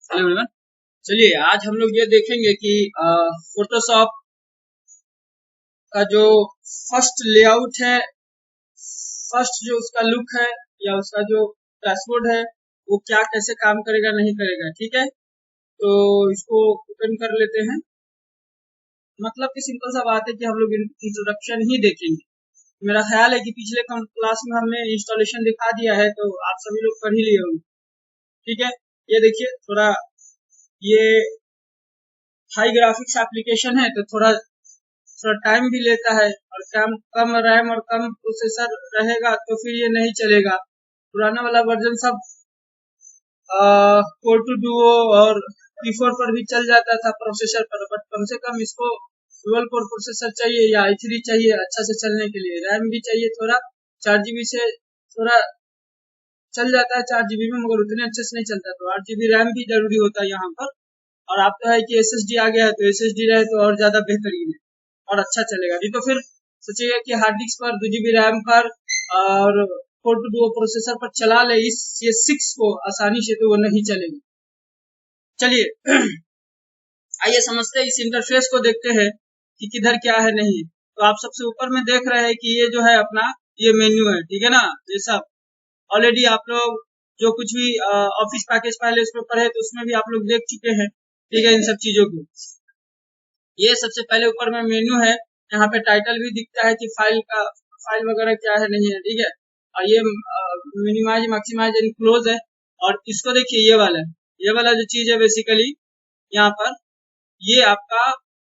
Hello everyone. चलिए आज हम लोग ये देखेंगे कि फोटोशॉप का जो फर्स्ट लेआउट है, फर्स्ट जो उसका लुक है या उसका जो डैशबोर्ड है वो क्या कैसे काम करेगा नहीं करेगा। ठीक है, तो इसको ओपन कर लेते हैं। मतलब कि सिंपल सा बात है कि हम लोग इंट्रोडक्शन ही देखेंगे। मेरा ख्याल है कि पिछले क्लास में हमने इंस्टॉलेशन दिखा दिया है, तो आप सभी लोग पढ़ ही लिए होंगे। ठीक है, ये देखिए थोड़ा ये हाई ग्राफिक्स एप्लीकेशन है, तो थोड़ा टाइम भी लेता है और कम रैम और कम प्रोसेसर रहेगा तो फिर ये नहीं चलेगा। पुराना वाला वर्जन सब कोर टू डुओ और P4 पर भी चल जाता था प्रोसेसर पर, बट कम से कम इसको डुअल कोर प्रोसेसर चाहिए या i3 चाहिए अच्छा से चलने के लिए। रैम भी चाहिए थोड़ा, 4 GB से थोड़ा चल जाता है 4 GB में, मगर उतने अच्छे से नहीं चलता, तो 8 GB रैम भी जरूरी होता है यहाँ पर। और आप तो है कि SSD आ गया है, तो SSD रहे तो और ज्यादा बेहतरीन है और अच्छा चलेगा। नहीं तो फिर सोचिएगा कि हार्ड डिस्क पर 2 GB रैम पर और 4 प्रोसेसर पर चला ले इस ये 6 को आसानी से, तो वो नहीं चलेगी। चलिए आइए समझते हैं, इस इंटरफेस को देखते हैं कि किधर क्या है नहीं। तो आप सबसे ऊपर में देख रहे हैं कि ये जो है अपना ये मेन्यू है, ठीक है ना। ये सब ऑलरेडी आप लोग जो कुछ भी ऑफिस पैकेज पहले इस पर पढ़े तो उसमें भी आप लोग देख चुके हैं। ठीक है, इन सब चीजों को ये सबसे पहले ऊपर में मेन्यू है। यहाँ पे टाइटल भी दिखता है कि फाइल वगैरह क्या है नहीं है। ठीक है, और ये मिनिमाइज मैक्सिमाइज एंड क्लोज है। और इसको देखिए ये वाला जो चीज है बेसिकली यहाँ पर ये आपका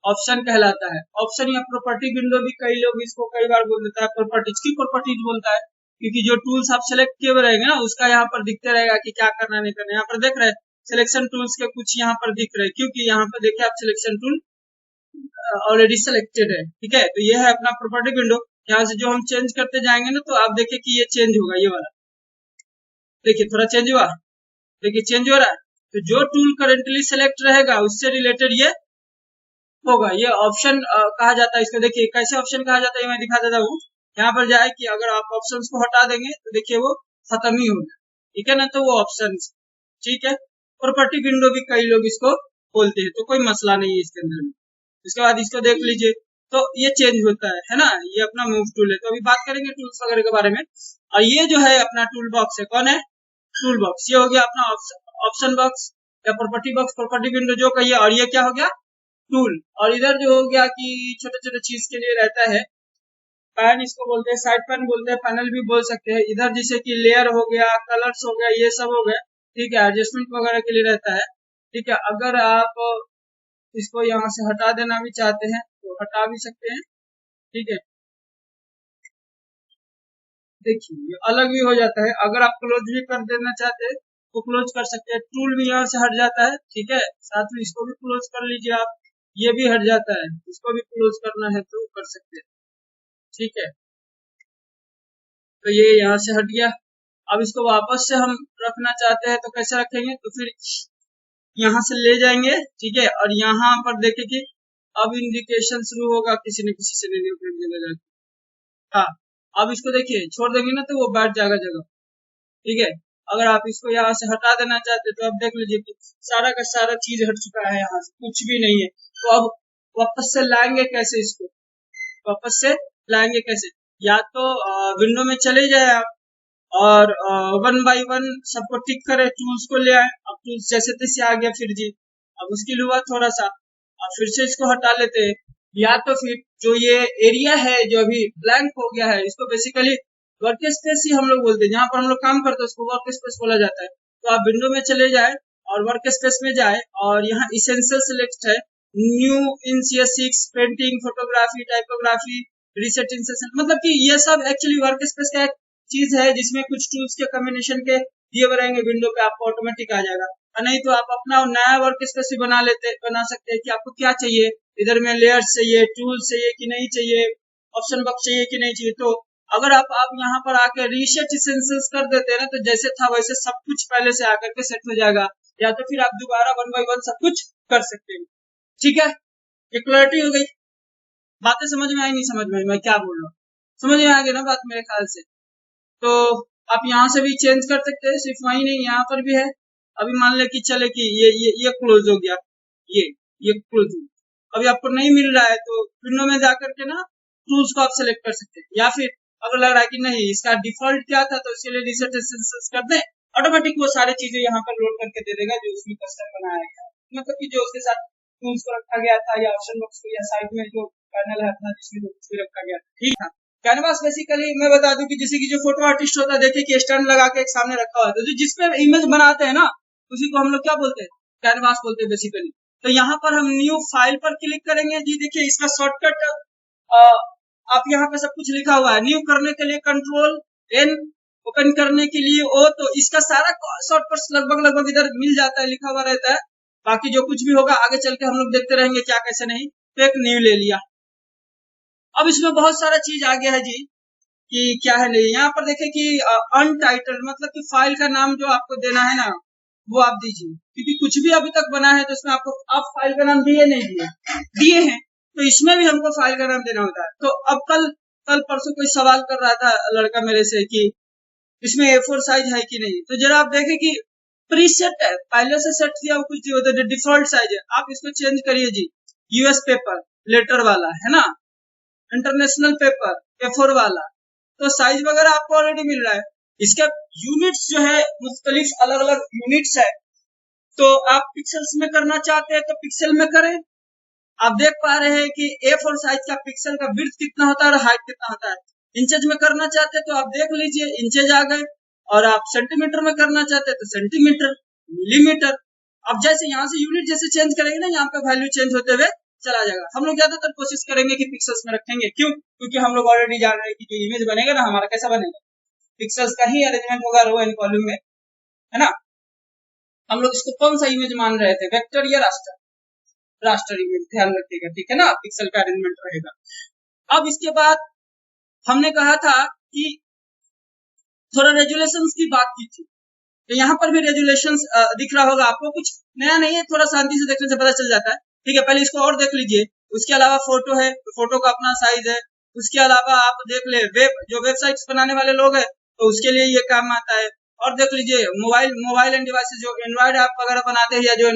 ऑप्शन कहलाता है। ऑप्शन या प्रॉपर्टी विंडो भी कई लोग इसको कई बार बोल देता है, प्रॉपर्टीज की प्रॉपर्टीज बोलता है, क्योंकि जो टूल्स आप सेलेक्ट किए हुए रहेंगे ना उसका यहाँ पर दिखते रहेगा कि क्या करना नहीं करना। यहाँ पर देख रहे हैं सिलेक्शन टूल्स के कुछ यहाँ पर दिख रहे हैं, क्योंकि यहाँ पर देखिए आप सिलेक्शन टूल ऑलरेडी सेलेक्टेड है। ठीक है, तो ये है अपना प्रॉपर्टी विंडो। यहाँ से जो हम चेंज करते जाएंगे ना तो आप देखिए कि ये चेंज होगा, ये वाला देखिए थोड़ा चेंज हुआ, देखिए चेंज हो रहा है। तो जो टूल करेंटली सेलेक्ट रहेगा उससे रिलेटेड ये होगा। ये ऑप्शन कहा जाता है इसको। देखिए कैसे ऑप्शन कहा जाता है मैं दिखा देता हूँ। यहाँ पर जाए कि अगर आप ऑप्शंस को हटा देंगे तो देखिए वो खत्म ही होगा। ठीक है ना, तो वो ऑप्शन ठीक है। प्रॉपर्टी विंडो भी कई लोग इसको बोलते हैं, तो कोई मसला नहीं है इसके अंदर में। इसके बाद इसको देख लीजिए तो ये चेंज होता है ना। ये अपना मूव टूल है। तो अभी बात करेंगे टूल्स वगैरह के बारे में। और ये जो है अपना टूल बॉक्स है, कौन है टूल बॉक्स, ये हो गया अपना ऑप्शन बॉक्स या प्रॉपर्टी बॉक्स, प्रॉपर्टी विंडो जो कहिए। और ये क्या हो गया टूल। और इधर जो हो गया कि छोटे छोटे चीज के लिए रहता है पैन, इसको बोलते हैं साइड पैन बोलते हैं, पैनल भी बोल सकते हैं। इधर जैसे कि लेयर हो गया, कलर्स हो गया, ये सब हो गया। ठीक है, एडजस्टमेंट वगैरह के लिए रहता है। ठीक है, अगर आप इसको यहाँ से हटा देना भी चाहते हैं तो हटा भी सकते हैं। ठीक है, देखिए ये अलग भी हो जाता है। अगर आप क्लोज भी कर देना चाहते हैं तो क्लोज कर सकते हैं। टूल भी यहाँ से हट जाता है। ठीक है, साथ में इसको भी क्लोज कर लीजिए आप, ये भी हट जाता है, इसको भी क्लोज करना है तो कर सकते हैं। ठीक है, तो ये यहाँ से हट गया। अब इसको वापस से हम रखना चाहते हैं तो कैसे रखेंगे, तो फिर यहाँ से ले जाएंगे। ठीक है, और यहाँ पर देखें कि अब इंडिकेशन शुरू होगा किसी न किसी से लेने के। हाँ, अब इसको देखिए छोड़ देंगे ना तो वो बैठ जाएगा जगह। ठीक है, अगर आप इसको यहाँ से हटा देना चाहते तो अब देख लीजिए कि सारा का सारा चीज हट चुका है, यहाँ से कुछ भी नहीं है। तो अब वापस से लाएंगे कैसे इसको, वापस से लाएंगे कैसे, या तो विंडो में चले जाए आप और वन बाय वन सबको टिक करे, टूल्स को ले आए। अब टूल्स जैसे तैसे आ गया फिर जी, अब मुश्किल हुआ थोड़ा सा, अब फिर से इसको हटा लेते हैं। या तो फिर जो ये एरिया है जो अभी ब्लैंक हो गया है, इसको बेसिकली वर्क स्पेस ही हम लोग बोलते हैं। जहाँ पर हम लोग काम करते हैं उसको वर्क स्पेस बोला जाता है। तो आप विंडो में चले जाए और वर्क स्पेस में जाए और यहाँ इसेंशियल सिलेक्ट है, new in CS6 painting, photography, typography, reset in session. मतलब कि ये सब एक्चुअली वर्क स्पेस का एक चीज है जिसमें कुछ टूल्स के कॉम्बिनेशन के दिए हुए रहेंगे। विंडो पे आपको ऑटोमेटिक आ जाएगा। और नहीं तो आप अपना नया वर्क स्पेस भी बना सकते हैं कि आपको क्या चाहिए। इधर में लेयर्स चाहिए, टूल्स चाहिए कि नहीं चाहिए, ऑप्शन बॉक्स चाहिए कि नहीं चाहिए। तो अगर आप यहाँ पर आके रीसेट इसेंशियल्स कर देते हैं ना, तो जैसे था वैसे सब कुछ पहले से आकर के सेट हो जाएगा। या तो फिर आप दोबारा वन बाय वन सब कुछ कर सकते हैं। ठीक है, ये क्लैरिटी हो गई। बातें समझ में आई नहीं समझ में आई मैं क्या बोल रहा हूँ, समझ में आ गई ना बात मेरे ख्याल से। तो आप यहाँ से भी चेंज कर सकते हैं, सिर्फ वही नहीं यहाँ पर भी है। अभी मान ले कि चले कि ये क्लोज हो गया, ये क्लोज हो गया। अभी आपको नहीं मिल रहा है तो विंडो में जाकर के ना टूल्स को आप सेलेक्ट कर सकते हैं, या फिर अगर लग रहा है कि नहीं इसका डिफॉल्ट क्या था तो इसके लिए रीसेट एसेंशियल्स कर दें, ऑटोमेटिक वो सारी चीजें यहाँ पर लोड करके दे देगा जो उसमें कस्टम बनाया गया है। मतलब कि जो उसके साथ टूल्स को रखा गया था या ऑप्शन बॉक्स को या साइड में जो पैनल है अपना जिसमें जो कुछ भी रखा गया था, ठीक है। कैनवास बेसिकली मैं बता दूं कि जैसे कि जो फोटो आर्टिस्ट होता है, देखिए कि स्टैंड लगा के एक सामने रखा हुआ है, तो जिसपे इमेज बनाते हैं ना उसी को हम लोग क्या बोलते हैं, कैनवास बोलते हैं बेसिकली। तो यहाँ पर हम न्यू फाइल पर क्लिक करेंगे जी। देखिए इसका शॉर्टकट आप यहाँ पे सब कुछ लिखा हुआ है। न्यू करने के लिए कंट्रोल एन, ओपन करने के लिए ओ, तो इसका सारा शॉर्टकट लगभग इधर मिल जाता है, लिखा हुआ रहता है। बाकी जो कुछ भी होगा आगे चल के हम लोग देखते रहेंगे क्या कैसे नहीं। तो एक न्यू ले लिया। अब इसमें बहुत सारा चीज आ गया है जी कि क्या है नहीं। यहाँ पर देखे कि अनटाइटल्ड मतलब कि फाइल का नाम जो आपको देना है ना वो आप दीजिए, क्योंकि कुछ भी अभी तक बना है तो इसमें आपको आप फाइल का नाम दिए नहीं दिए हैं, तो इसमें भी हमको फाइल का नाम देना होता है। तो अब कल परसों कोई सवाल कर रहा था लड़का मेरे से कि इसमें A4 साइज है कि नहीं, तो जरा आप देखें कि प्रीसेट है, पहले से सेट किया कुछ नहीं होता, जो डिफॉल्ट साइज है आप इसको चेंज करिए जी। यूएस पेपर लेटर वाला है ना, इंटरनेशनल पेपर A4 वाला, तो साइज वगैरह आपको ऑलरेडी मिल रहा है। इसके यूनिट्स जो है मुख्तलिफ अलग अलग यूनिट्स है, तो आप पिक्सल्स में करना चाहते हैं तो पिक्सल में करें। आप देख पा रहे हैं कि A4 साइज का पिक्सल का विड्थ कितना होता है और हाइट कितना होता है। इंचेज में करना चाहते हैं तो आप देख लीजिए इंचेज आ गए, और आप सेंटीमीटर में करना चाहते हैं तो सेंटीमीटर, मिलीमीटर। अब जैसे यहाँ से यूनिट जैसे चेंज करेंगे ना, यहाँ पे वैल्यू चेंज होते हुए चला जाएगा। हम लोग ज्यादातर कोशिश करेंगे कि पिक्सल्स में रखेंगे, क्यों? क्योंकि हम लोग ऑलरेडी जान रहे हैं कि जो इमेज बनेगा ना हमारा कैसा बनेगा, पिक्सल्स का ही अरेंजमेंट होगा रो एंड कॉलम में, है ना। हम लोग इसको कौन सा इमेज मान रहे थे, वेक्टर या रास्टर इमेज, ध्यान रखिएगा, ठीक है ना, पिक्सल का अरेंजमेंट रहेगा। अब इसके बाद हमने कहा था कि थोड़ा रेजुलेशंस की बात की थी, तो यहाँ पर भी रेजुलेशंस दिख रहा होगा आपको, कुछ नया नहीं है, थोड़ा शांति से देखने से पता चल जाता है, ठीक है। पहले इसको और देख लीजिए। उसके अलावा फोटो है तो फोटो का अपना साइज है। उसके अलावा आप देख ले जो वेबसाइट्स बनाने वाले लोग हैं तो उसके लिए ये काम आता है। और देख लीजिए मोबाइल एंड डिवाइसेस जो एंड्रॉइड ऐप वगैरह बनाते हैं, या जो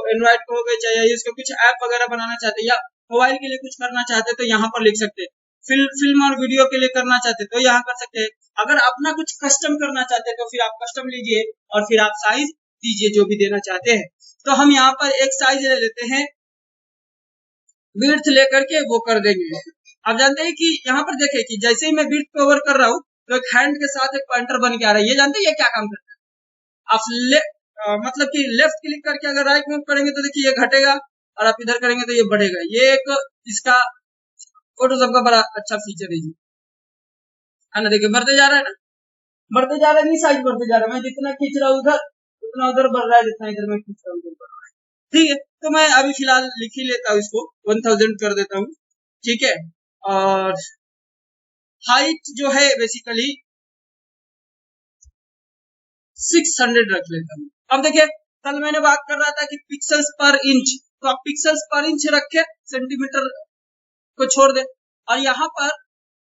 एंड्रॉइड को हो गए चाहे इसको कुछ ऐप वगैरह बनाना चाहते हैं या मोबाइल के लिए कुछ करना चाहते हैं तो यहाँ पर लिख सकते हैं। फिल्म और वीडियो के लिए करना चाहते हैं तो यहाँ कर सकते हैं। अगर अपना कुछ कस्टम करना चाहते हैं तो फिर आप कस्टम लीजिए और फिर आप साइज दीजिए जो भी देना चाहते हैं। तो हम यहाँ पर एक साइज ले लेते हैं, विड्थ लेकर के वो कर देंगे। आप जानते हैं कि यहाँ पर देखें कि जैसे ही मैं विड्थ पे ओवर कर रहा हूँ तो एक हैंड के साथ एक पॉइंटर बन के आ रहा है। ये जानते हैं ये क्या काम करता है? आप मतलब कि लेफ्ट क्लिक करके अगर राइट मूव करेंगे तो देखिए ये घटेगा, और आप इधर करेंगे तो ये बढ़ेगा। ये एक इसका फोटोशॉप का बड़ा अच्छा फीचर है जी, है ना। देखिए बढ़ते जा रहा है ना, बढ़ते जा रहा है, नहीं साइज बढ़ते जा रहा है। मैं जितना खींच रहा हूँ उधर उतना उधर बढ़ रहा है, जितना इधर मैं खींच रहा हूँ उधर बढ़ रहा है, ठीक है। तो मैं अभी फिलहाल लिख ही लेता हूँ, इसको 1000 कर देता हूँ, ठीक है। और हाइट जो है बेसिकली 600 रख लेता हूँ। अब देखिए कल मैंने बात कर रहा था कि पिक्सल्स पर इंच, तो आप पिक्सल्स पर इंच रखे, सेंटीमीटर को छोड़ दे। और यहाँ पर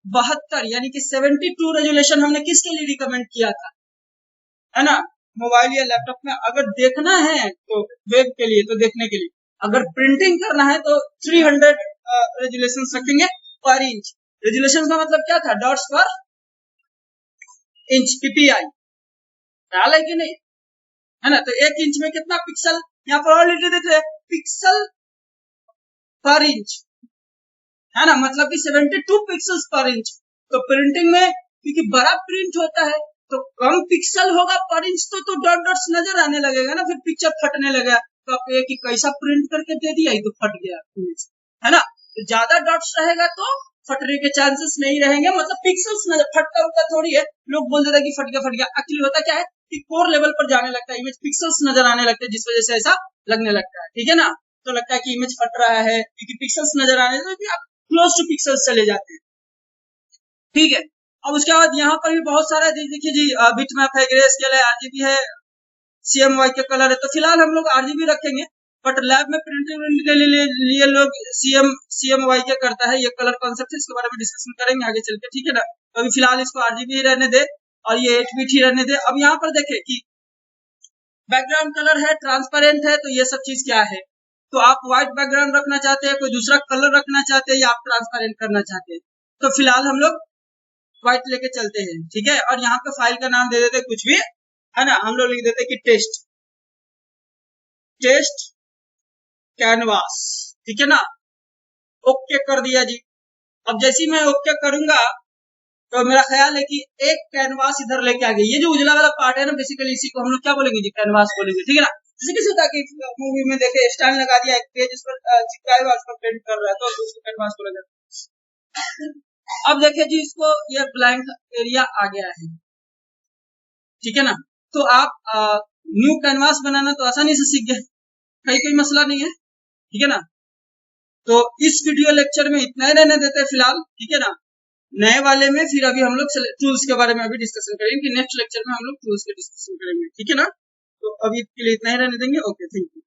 72 यानी कि 72 रेजुलेशन हमने किसके लिए रिकमेंड किया था, है ना, मोबाइल या लैपटॉप में अगर देखना है तो वेब के लिए, तो देखने के लिए। अगर प्रिंटिंग करना है तो 300 रेजुलेशन रखेंगे पर इंच। रेजुलेशन का मतलब क्या था, डॉट्स पर इंच, पीपीआई, डाला है कि नहीं, है ना। तो 1 इंच में कितना पिक्सल, यहाँ पर ऑलरेडी देख रहे पिक्सल पर इंच, है ना, मतलब कि 72 पिक्सल्स पर इंच। तो प्रिंटिंग में क्योंकि बड़ा प्रिंट होता है तो कम पिक्सल होगा पर इंच, तो डॉट डॉट्स नजर आने लगेगा ना, फिर पिक्चर फटने लगेगा। तो आप एक कैसा प्रिंट करके दे दिया, तो फट गया, है ना। तो ज्यादा डॉट्स रहेगा तो फटने के चांसेस नहीं रहेंगे, मतलब पिक्सल्स नजर फटता उठता थोड़ी है। लोग बोल देते हैं कि फट गया। एक्चुअली होता क्या है कि कोर लेवल पर जाने लगता है, इमेज पिक्सल्स नजर आने लगते हैं, जिस वजह से ऐसा लगने लगता है, ठीक है ना। तो लगता है कि इमेज फट रहा है क्योंकि पिक्सल्स नजर आने लगते हैं, आप क्लोज टू पिक्सल्स चले जाते हैं, ठीक है। अब उसके बाद यहाँ पर भी बहुत सारा देखिए जी, बिट मैप है, ग्रे स्केल है, आरजीबी है, CMY के कलर है। तो फिलहाल हम लोग आरजीबी रखेंगे, बट लैब में प्रिंटिंग के लिए लोग CMY के करता है। ये कलर कॉन्सेप्ट है, इसके बारे में डिस्कशन करेंगे आगे चल के, ठीक है ना। तो अभी फिलहाल इसको आरजीबी रहने दे और ये 8 बिट ही रहने दे। अब यहाँ पर देखे कि बैकग्राउंड कलर है ट्रांसपेरेंट है, तो ये सब चीज क्या है, तो आप व्हाइट बैकग्राउंड रखना चाहते हैं, कोई दूसरा कलर रखना चाहते हैं, या आप ट्रांसपेरेंट करना चाहते हैं, तो फिलहाल हम लोग व्हाइट लेके चलते हैं, ठीक है। और यहाँ पे फाइल का नाम दे देते कुछ भी, है ना, हम लोग लिख देते कि टेस्ट कैनवास, ठीक है ना। ओके कर दिया जी। अब जैसे ही मैं ओके करूंगा तो मेरा ख्याल है कि एक कैनवास इधर लेके आ गई। ये जो उजला वाला पार्ट है ना, बेसिकली इसी को हम लोग क्या बोलेंगे जी, कैनवास बोलेंगे, ठीक है ना। जैसे किसी होता कि मूवी में देखे स्टैंड लगा दिया, एक पेज इस पर चिपकाया हुआ, उस पर प्रिंट कर रहा है, तो उसको कैनवास बोला जाता है। अब देखिए जी, इसको ये ब्लैंक एरिया आ गया है, ठीक है ना। तो आप न्यू कैनवास बनाना तो आसानी से सीख गए, कोई मसला नहीं है, ठीक है ना। तो इस वीडियो लेक्चर में इतना ही रहने देते हैं फिलहाल, ठीक है ना। नए वाले में फिर अभी हम लोग टूल्स के बारे में अभी डिस्कशन करेंगे कि नेक्स्ट लेक्चर में हम लोग टूल्स के डिस्कशन करेंगे, ठीक है ना। तो अभी के लिए इतना ही रहने देंगे। Okay, thank you.